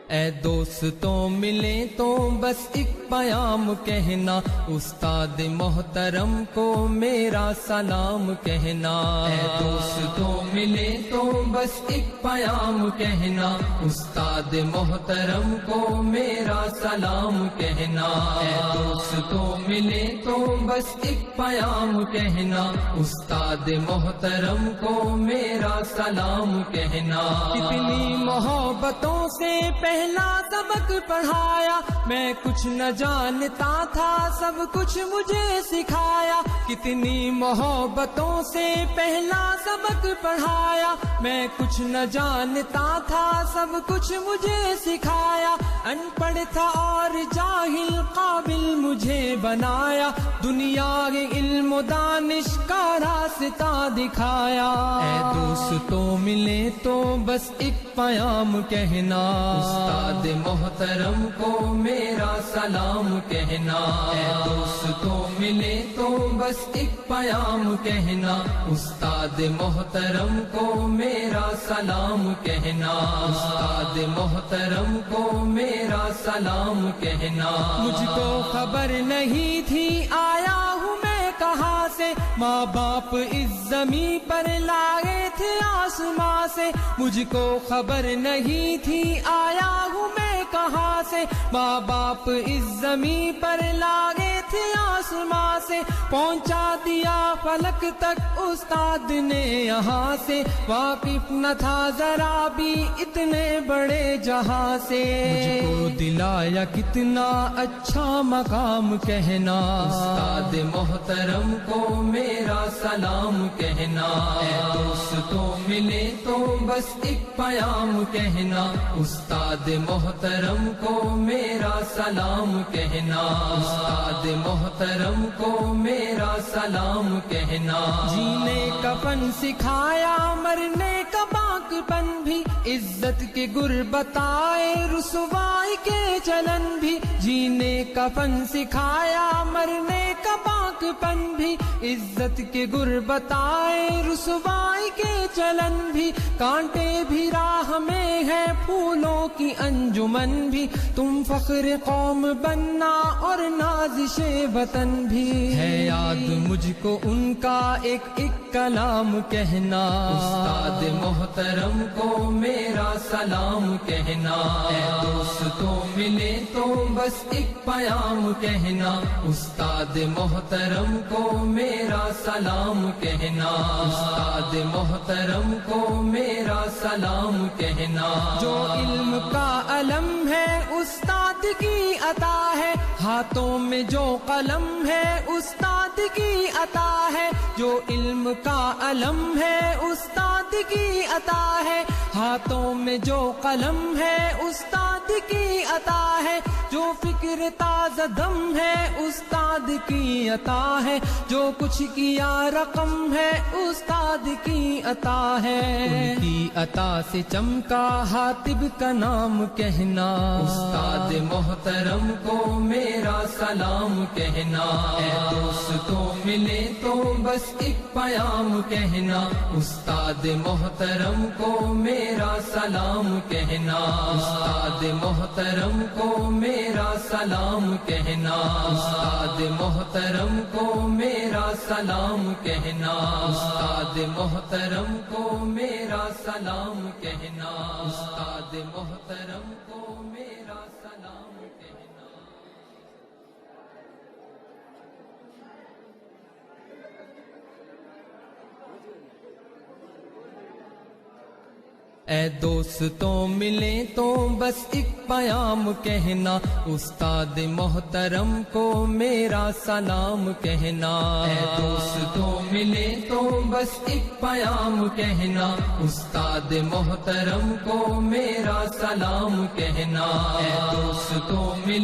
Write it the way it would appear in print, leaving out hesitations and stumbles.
اے دوستوں ملے تو بس ایک پیام کہنا، استاد محترم کو میرا سلام کہنا۔ اے دوستوں ملے تو بس ایک پیام کہنا، استاد محترم کو میرا سلام کہنا۔ اے دوستوں ملے تو بس ایک پیام کہنا، استاد محترم کو میرا سلام کہنا۔ کتنی محبتوں سے پہلا سبق پڑھایا، میں کچھ نہ جانتا تھا سب کچھ مجھے سکھایا۔ کتنی محبتوں سے پہلا سبق پڑھایا، میں کچھ نہ جانتا تھا سب کچھ مجھے سکھایا۔ ان پڑھ تھا اور جاہل قابل مجھے بنایا، دنیا کے علم و دانش کا راستہ دکھایا۔ اے دوستوں ملے تو بس ایک پیام کہنا، استاد محترم کو میرا سلام کہنا۔ اے دوستوں ملے تو بس ایک پیام کہنا، استاد محترم کو میرا سلام کہنا۔ استاد محترم کو میرا سلام کہنا۔ مجھ کو خبر نہیں تھی آیا ہوں میں کہاں سے، ماں باپ اس زمین پر لائے تھے آسماں سے۔ مجھ کو خبر نہیں تھی آیا ہوں میں کہاں سے، ماں باپ اس زمین پر لائے تھے آسماں سے۔ پہنچا دیا فلک تک استاد نے یہاں سے، واقف نہ تھا ذرا بھی اتنے بڑے جہاں سے۔ مجھ کو دلایا کتنا اچھا مقام کہنا، استاد محترم کو میرا سلام کہنا۔ اے دوستوں ملے تو بس ایک پیام کہنا، استاد محترم کو میرا سلام کہنا۔ استاد محترم کو میرا سلام کہنا۔ جینے کا فن سکھایا، مرنے کا باقپن بھی، عزت کے گر بتائے، رسوائی کے چلن بھی۔ جینے کا فن سکھایا، مرنے کا باقپن بھی، عزت کے گر بتائے، رسوائی کے چلن بھی۔ کانٹے بھی راہ میں ہے، پھولوں کی انجمن بھی، تم فخر قوم بننا اور نازش وطن بھی۔ ہے یاد مجھ کو ان کا ایک ایک کلام کہنا، استاد محترم کو میرا سلام کہنا۔ اے دوستوں ملے تو بس ایک پیام کہنا، استاد محترم کو میرا سلام کہنا۔ استاد محترم کو میرا سلام کہنا۔ جو علم کا علم ہے استاد کی عطا ہے، ہاتھوں میں جو قلم ہے استاد کی عطا ہے۔ جو علم کا علم ہے استاد کی عطا ہے، ہاتھوں میں جو قلم ہے استاد کی عطا ہے۔ جو فکر تازہ دم ہے استاد کی عطا ہے، جو کچھ کیا رقم ہے استاد کی عطا ہے۔ ان کی عطا سے چمکا حاتب کا نام کہنا، استاد محترم کو میرا سلام کہنا۔ اے دوستوں ملے تو بس ایک پیام کہنا، استاد محترم کو میرا سلام کہنا۔ استاد محترم کو میرا سلام کہنا۔ استاد محترم کو میرا سلام کہنا۔ استاد محترم کو میرا سلام کہنا۔ استاد محترم کو میرا سلام کہنا۔ اے دوستوں ملے تو بس ایک پیام کہنا، استاد محترم کو میرا سلام کہنا۔ اے دوستوں ملے تو بس ایک پیام کہنا، استاد محترم کو میرا سلام کہنا۔ اے دوستوں ملے